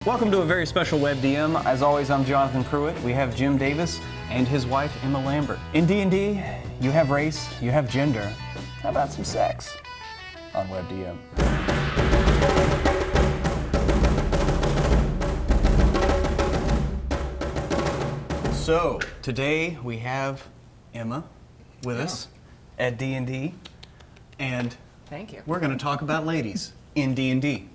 Welcome to a very special Web DM. As always, I'm Jonathan Pruitt. We have Jim Davis and his wife, Emma Lambert. In D&D, you have race, you have gender. How about some sex on Web DM? So, today we have Emma with us at D&D, and thank you. We're going to talk about ladies in D&D.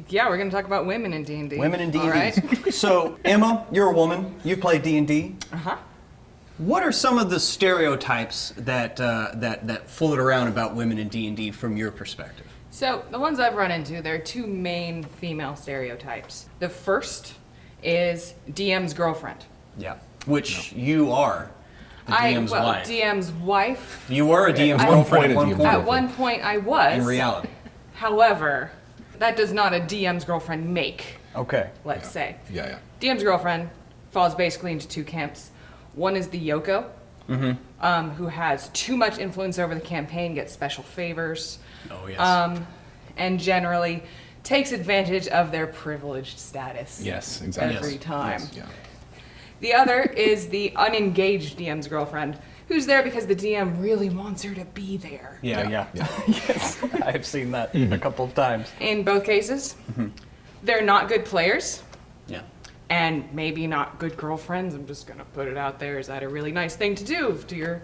Yeah, we're going to talk about women in D&D. Women in D&D. All right. So, Emma, you're a woman. You've played D&D. Uh-huh. What are some of the stereotypes that float around about women in D&D from your perspective? So, the ones I've run into, there are two main female stereotypes. The first is DM's girlfriend. Yeah. Which you are. The DM's wife. DM's wife. You were a DM's girlfriend at one point. At one point I was. In reality. However, that does not a DM's girlfriend make. Okay. Let's say. Yeah. DM's girlfriend falls basically into two camps. One is the Yoko, who has too much influence over the campaign, gets special favors. Oh, yes. And generally takes advantage of their privileged status. Yes, exactly. Every time. Yes. Yeah. The other is the unengaged DM's girlfriend, who's there because the DM really wants her to be there. Yeah. Yes, I've seen that a couple of times. In both cases, they're not good players. Yeah. And maybe not good girlfriends. I'm just gonna put it out there. Is that a really nice thing to do to your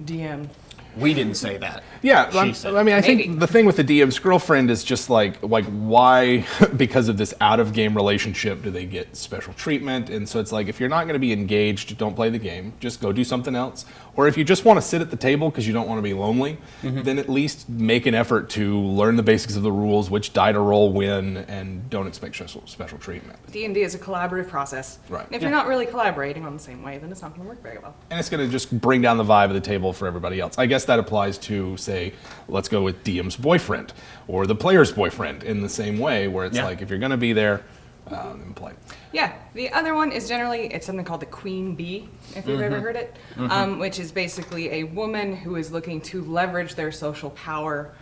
DM? We didn't say that. Yeah, She said. I mean, I Maybe. think the thing with the DM's girlfriend is just like why, because of this out-of-game relationship, do they get special treatment? And so it's like, if you're not going to be engaged, don't play the game. Just go do something else. Or if you just want to sit at the table because you don't want to be lonely, then at least make an effort to learn the basics of the rules, which die to roll when, and don't expect special treatment. D&D is a collaborative process. Right. If you're not really collaborating on the same way, then it's not gonna work very well. And it's going to just bring down the vibe of the table for everybody else. I guess that applies to, say, let's go with DM's boyfriend or the player's boyfriend in the same way, where it's like, if you're going to be there, then play. Yeah, the other one is generally, it's something called the queen bee, if you've ever heard it, which is basically a woman who is looking to leverage their social power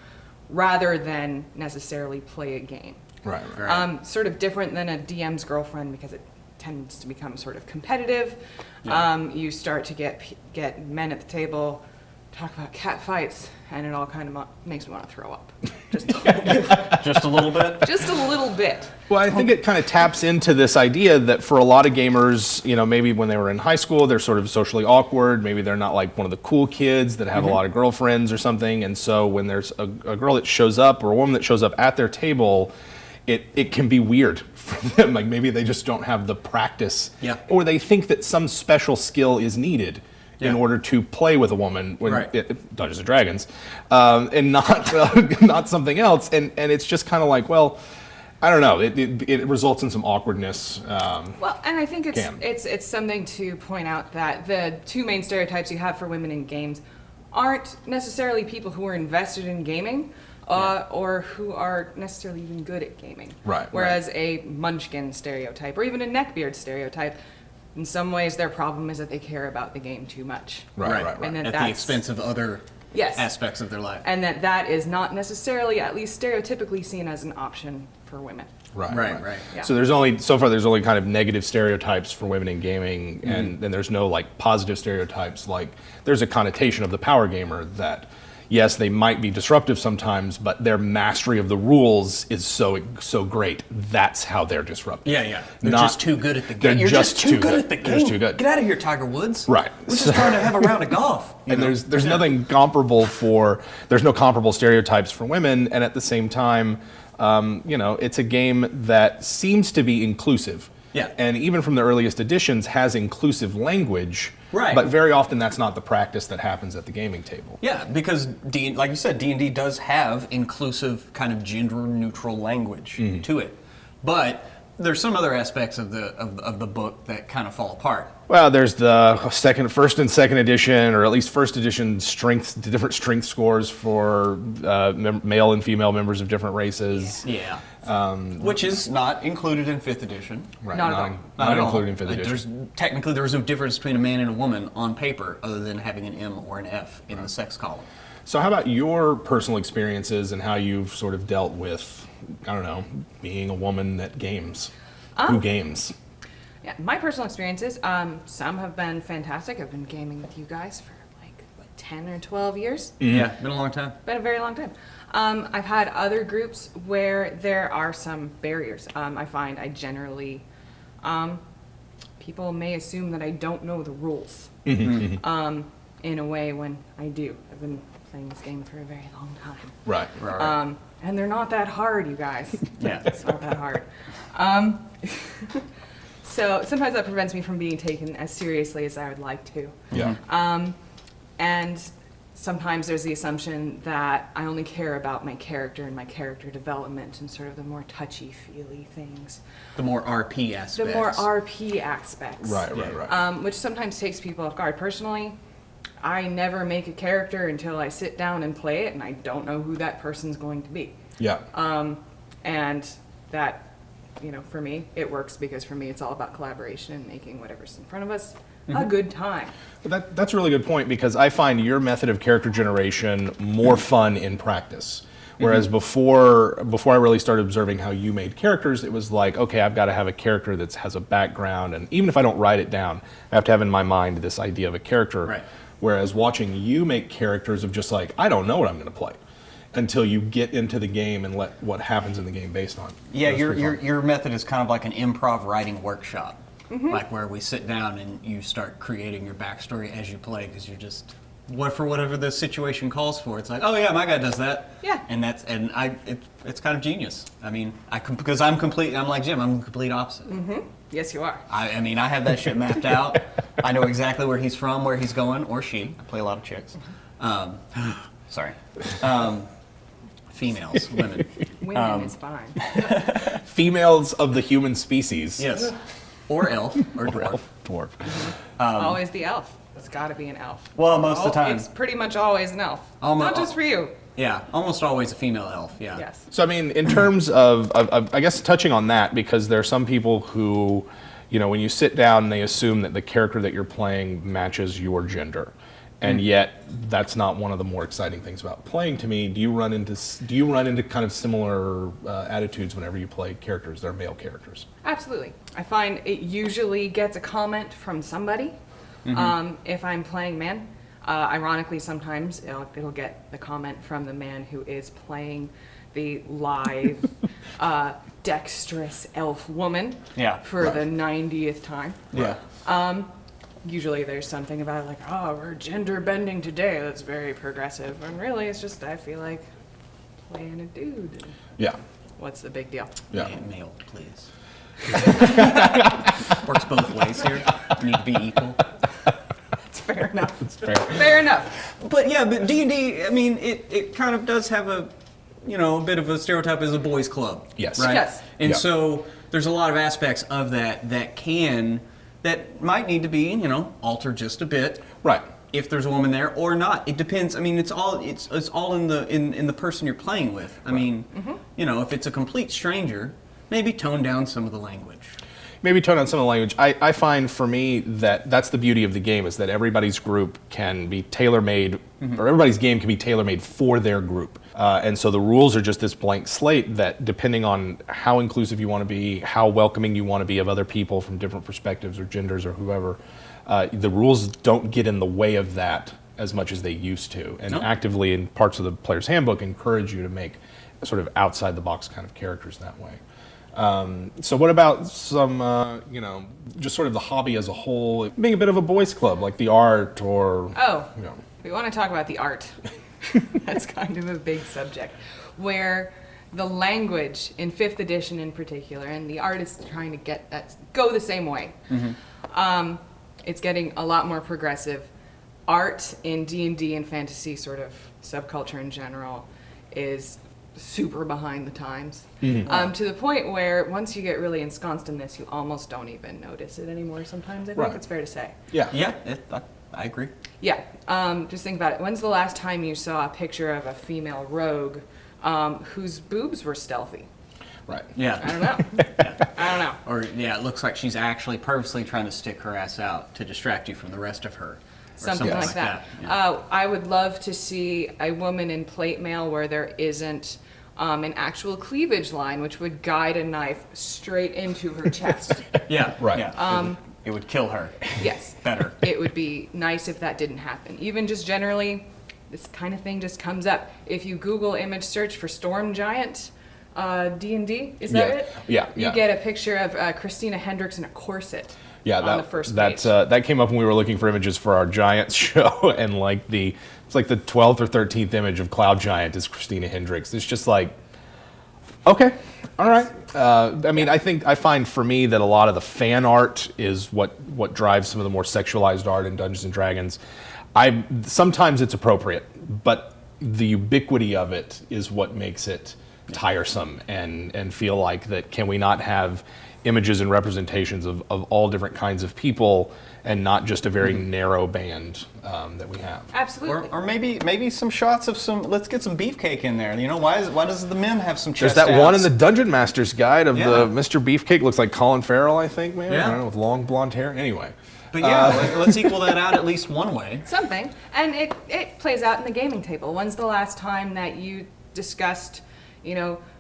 rather than necessarily play a game. Right. Sort of different than a DM's girlfriend because it tends to become sort of competitive. You start to get men at the table, talk about cat fights, and it all kind of makes me want to throw up. Just a little bit. Just a little bit? Just a little bit. Well, I think it kind of taps into this idea that for a lot of gamers, maybe when they were in high school, they're sort of socially awkward. Maybe they're not like one of the cool kids that have a lot of girlfriends or something. And so when there's a girl that shows up or a woman that shows up at their table, it can be weird for them. Like maybe they just don't have the practice. Yeah. Or they think that some special skill is needed in order to play with a woman when Dungeons and Dragons, and not something else. And it's just kind of like, well, I don't know. It results in some awkwardness. Well, and I think it's something to point out that the two main stereotypes you have for women in games aren't necessarily people who are invested in gaming or who are necessarily even good at gaming. Right. Whereas a munchkin stereotype or even a neckbeard stereotype, in some ways their problem is that they care about the game too much. Right. And At the expense of other aspects of their life. And that is not necessarily, at least stereotypically, seen as an option for women. Right. Yeah. So there's only kind of negative stereotypes for women in gaming, and then there's no like positive stereotypes. Like there's a connotation of the power gamer that, yes, they might be disruptive sometimes, but their mastery of the rules is so great. That's how they're disruptive. Yeah. They're just too good at the game. You're just too good at the game. They're just too good. Get out of here, Tiger Woods. Right. We're just trying to have a round of golf. And there's nothing comparable there's no comparable stereotypes for women, and at the same time, it's a game that seems to be inclusive. Yeah. And even from the earliest editions has inclusive language. Right. But very often that's not the practice that happens at the gaming table. Yeah, because like you said, D&D does have inclusive kind of gender-neutral language to it. But there's some other aspects of the book that kind of fall apart. Well, there's the first and second edition, or at least first edition different strength scores for male and female members of different races. Yeah. Which is not included in 5th edition. Right. Not at all. Not included in 5th edition. Technically, there is no difference between a man and a woman on paper other than having an M or an F in the sex column. So how about your personal experiences and how you've sort of dealt with, I don't know, being a woman at games? Who games? Yeah, my personal experiences, some have been fantastic. I've been gaming with you guys for like, what, 10 or 12 years? Yeah, been a long time. Been a very long time. I've had other groups where there are some barriers. I find I generally, people may assume that I don't know the rules in a way when I do. I've been playing this game for a very long time. Right. And they're not that hard, you guys. Yeah. It's not that hard. So sometimes that prevents me from being taken as seriously as I would like to. Yeah. And sometimes there's the assumption that I only care about my character and my character development and sort of the more touchy-feely things. The more RP aspects. The more RP aspects. Right. Which sometimes takes people off guard. Personally, I never make a character until I sit down and play it, and I don't know who that person's going to be. Yeah. And that, for me, it works because for me it's all about collaboration and making whatever's in front of us a good time. That's a really good point, because I find your method of character generation more fun in practice. Whereas before I really started observing how you made characters, it was like, okay, I've got to have a character that has a background, and even if I don't write it down, I have to have in my mind this idea of a character. Right. Whereas watching you make characters of just like, I don't know what I'm going to play until you get into the game and let what happens in the game based on. Yeah, That's pretty fun. your method is kind of like an improv writing workshop. Like where we sit down and you start creating your backstory as you play, because you're just for whatever the situation calls for. It's like, oh yeah, my guy does that. Yeah. And it's kind of genius. I mean, because I'm like Jim, I'm the complete opposite. Yes, you are. I mean, I have that shit mapped out. I know exactly where he's from, where he's going, or she. I play a lot of chicks. Sorry. Females, women. Women is fine. Females of the human species. Yes. Or elf, or dwarf. Dwarf. Always the elf. It's got to be an elf. Well, most of the time. It's pretty much always an elf. Almost- Not just for you. Yeah, almost always a female elf, yeah. Yes. So, I mean, in terms of, I guess touching on that, because there are some people who, when you sit down, they assume that the character that you're playing matches your gender. And yet, that's not one of the more exciting things about playing to me. Do you run into kind of similar attitudes whenever you play characters that are male characters? Absolutely. I find it usually gets a comment from somebody if I'm playing man. Ironically, sometimes it'll get the comment from the man who is playing the live, dexterous elf woman for the 90th time. Yeah. Usually there's something about like, oh, we're gender bending today. That's very progressive. And really, it's just I feel like playing a dude. Yeah. What's the big deal? Yeah. Male, please. Works both ways here. Need to be equal. It's fair enough. It's fair. Fair enough. But yeah, but D&D, I mean, it kind of does have a bit of a stereotype as a boys' club. Yes. Right? Yes. And Yeah. so there's a lot of aspects of that that might need to be, altered just a bit. Right. If there's a woman there or not. It depends. I mean, it's all in the person you're playing with. I mean, if it's a complete stranger, maybe tone down some of the language. Maybe tone down some of the language. I find for me that's the beauty of the game, is that everybody's group can be tailor-made, or everybody's game can be tailor-made for their group. And so the rules are just this blank slate that, depending on how inclusive you want to be, how welcoming you want to be of other people from different perspectives or genders or whoever, the rules don't get in the way of that as much as they used to. And actively, in parts of the player's handbook, encourage you to make sort of outside-the-box kind of characters that way. So what about some, just sort of the hobby as a whole, being a bit of a boys' club, like the art or... We want to talk about the art. That's kind of a big subject, where the language in 5th edition in particular, and the art is trying to get that go the same way. It's getting a lot more progressive. Art in D&D and fantasy sort of subculture in general is super behind the times, to the point where once you get really ensconced in this, you almost don't even notice it anymore sometimes. I think it's fair to say. Yeah, I agree. Yeah, just think about it. When's the last time you saw a picture of a female rogue whose boobs were stealthy? Right. Yeah. I don't know. I don't know. Or, it looks like she's actually purposely trying to stick her ass out to distract you from the rest of her. Something something like that. Yeah. I would love to see a woman in plate mail where there isn't an actual cleavage line, which would guide a knife straight into her chest. Yeah, Right. Yeah. It would kill her. Yes. Better. It would be nice if that didn't happen. Even just generally, this kind of thing just comes up. If you Google image search for Storm Giant, D&D, is that it? Yeah, You get a picture of Christina Hendricks in a corset. Yeah, on the first that page. that came up when we were looking for images for our Giants show, and like it's like the 12th or 13th image of Cloud Giant is Christina Hendricks. It's just like, okay, all right. I mean, I find for me that a lot of the fan art is what drives some of the more sexualized art in Dungeons and Dragons. Sometimes it's appropriate, but the ubiquity of it is what makes it tiresome and feel like that. Can we not have images and representations of all different kinds of people and not just a very narrow band that we have? Absolutely. Or maybe some shots of let's get some beefcake in there. You know, why does the men have some There's chest that one in abs? the Dungeon Master's guide of Yeah. the Mr. Beefcake, looks like Colin Farrell, I think, maybe. Yeah. I don't know, with long blonde hair. Anyway. But yeah, let's equal that out at least one way. Something. And it plays out in the gaming table. When's the last time that you discussed,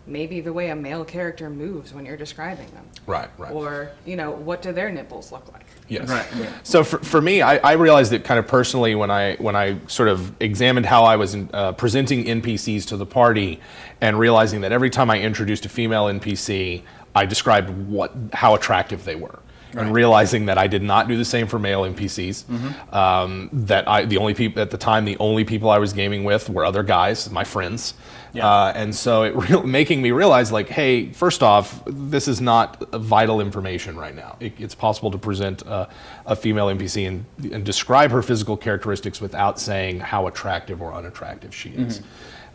maybe the way a male character moves when you're describing them? Right. Or, what do their nipples look like? Yes. Right. Yeah. So for me, I realized it kind of personally when I sort of examined how I was presenting NPCs to the party, and realizing that every time I introduced a female NPC, I described how attractive they were. Right. And realizing that I did not do the same for male NPCs. That the only people at the time, the only people I was gaming with were other guys, my friends. Yeah. And so making me realize, like, hey, first off, this is not vital information right now. It's possible to present a female NPC and describe her physical characteristics without saying how attractive or unattractive she is.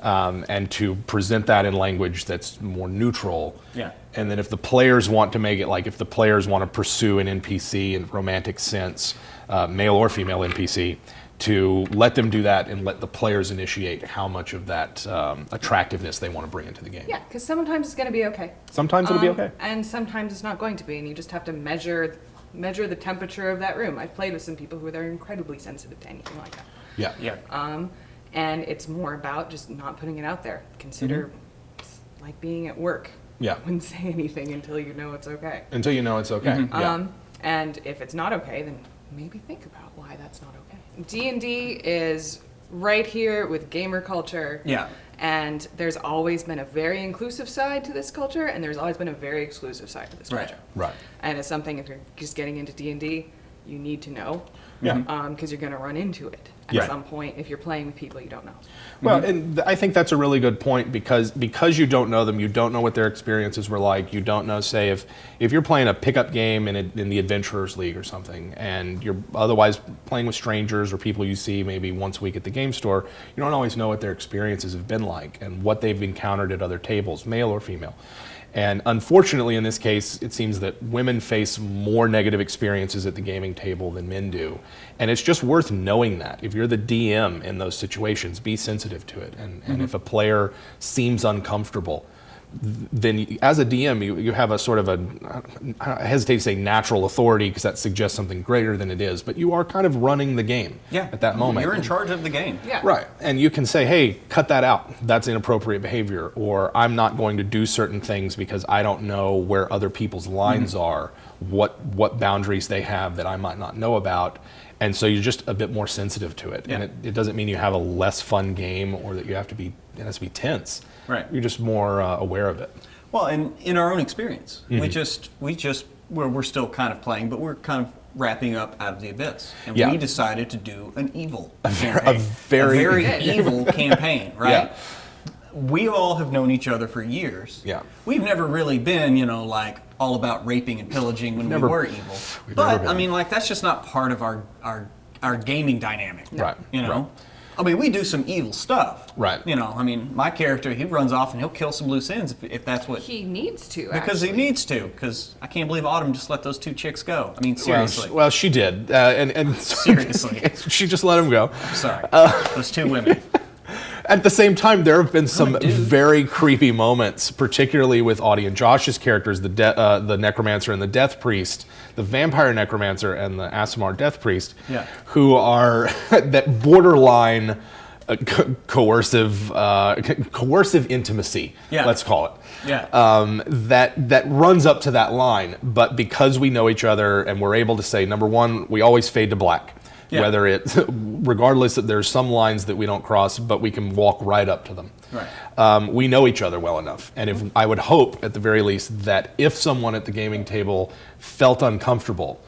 And to present that in language that's more neutral. Yeah. And then if the players want to make it, like if the players want to pursue an NPC in romantic sense, male or female NPC, to let them do that and let the players initiate how much of that attractiveness they want to bring into the game. Yeah, because sometimes it's going to be okay. Sometimes it'll be okay. And sometimes it's not going to be, and you just have to measure the temperature of that room. I've played with some people who are incredibly sensitive to anything like that. Yeah. Yeah. And it's more about just not putting it out there. Consider it's like being at work. Yeah. Wouldn't say anything until you know it's okay. Until you know it's okay. Yeah. And if it's not okay, then maybe think about why that's not okay. D&D is right here with gamer culture. Yeah. And there's always been a very inclusive side to this culture, and there's always been a very exclusive side to this Right. culture. Right. And it's something, if you're just getting into D&D, you need to know. Yeah. Because you're going to run into it at Yeah. some point if you're playing with people you don't know. Well, and I think that's a really good point because you don't know them, you don't know what their experiences were like. You don't know, say, if you're playing a pickup game in the Adventurers League or something, and you're otherwise playing with strangers or people you see maybe once a week at the game store, you don't always know what their experiences have been like and what they've encountered at other tables, male or female. And unfortunately, in this case, it seems that women face more negative experiences at the gaming table than men do. And it's just worth knowing that. If you're the DM in those situations, be sensitive to it. And if a player seems uncomfortable, then as a DM, you have a sort of I hesitate to say natural authority because that suggests something greater than it is, but you are kind of running the game at that moment. You're in charge of the game. Yeah. Right, and you can say, hey, cut that out. That's inappropriate behavior. Or I'm not going to do certain things because I don't know where other people's lines are, what boundaries they have that I might not know about. And so you're just a bit more sensitive to it. Yeah. And it doesn't mean you have a less fun game or that it has to be tense. Right. You're just more aware of it. Well, and in our own experience, we're still kind of playing, but we're kind of wrapping up Out of the Abyss, and Yeah. we decided to do an evil A campaign, very evil campaign, right? Yeah. We all have known each other for years. Yeah. We've never really been, like all about raping and pillaging when we were evil. We've But never been. I mean, like that's just not part of our gaming dynamic. Right. Right. Right. I mean, we do some evil stuff. Right. I mean, my character, he runs off and he'll kill some loose ends if that's what... He needs to, Because actually. he needs to, because I can't believe Autumn just let those two chicks go. I mean, seriously. Well, she did. And Seriously. she just let him go. Sorry. Those two women. At the same time, there have been some very creepy moments, particularly with Audie and Josh's characters, the Necromancer and the Death Priest, the Vampire Necromancer and the Aasimar Death Priest, Yeah. who are that borderline coercive intimacy, Yeah. let's call it. Yeah. That runs up to that line, but because we know each other and we're able to say, number one, we always fade to black. Yeah. Whether it's, regardless that there's some lines that we don't cross, but we can walk right up to them. Right. We know each other well enough. And if I would hope, at the very least, that if someone at the gaming table felt uncomfortable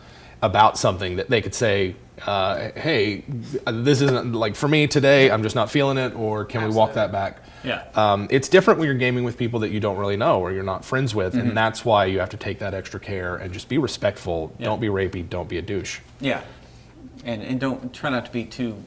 about something, that they could say, hey, this isn't, like, for me today, I'm just not feeling it, or can we walk that back? Yeah. It's different when you're gaming with people that you don't really know or you're not friends with, and that's why you have to take that extra care and just be respectful. Yeah. Don't be rapey. Don't be a douche. Yeah. And don't try not to be too,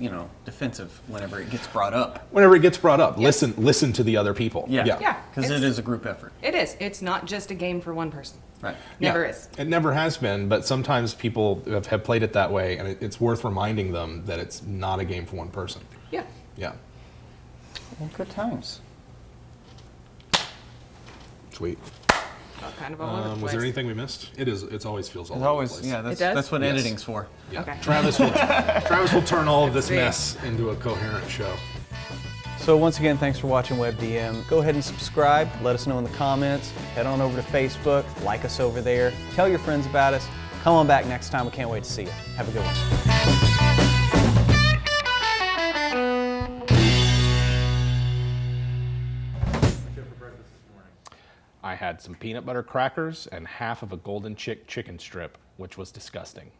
defensive whenever it gets brought up. Whenever it gets brought up, Yes. listen to the other people. Yeah. Yeah. Because it is a group effort. It is. It's not just a game for one person. Right. Never Yeah. is. It never has been, but sometimes people have played it that way, and it's worth reminding them that it's not a game for one person. Yeah. Yeah. Well, good times. Sweet. All kind of all over the place. Was there anything we missed? It always feels all It's over always, the place. yeah, It does? that's what Yes. editing's for. Yeah. Okay. Travis will turn all of this See. mess into a coherent show. So once again, thanks for watching WebDM. Go ahead and subscribe. Let us know in the comments. Head on over to Facebook. Like us over there. Tell your friends about us. Come on back next time. We can't wait to see you. Have a good one. I had some peanut butter crackers and half of a golden chicken strip, which was disgusting.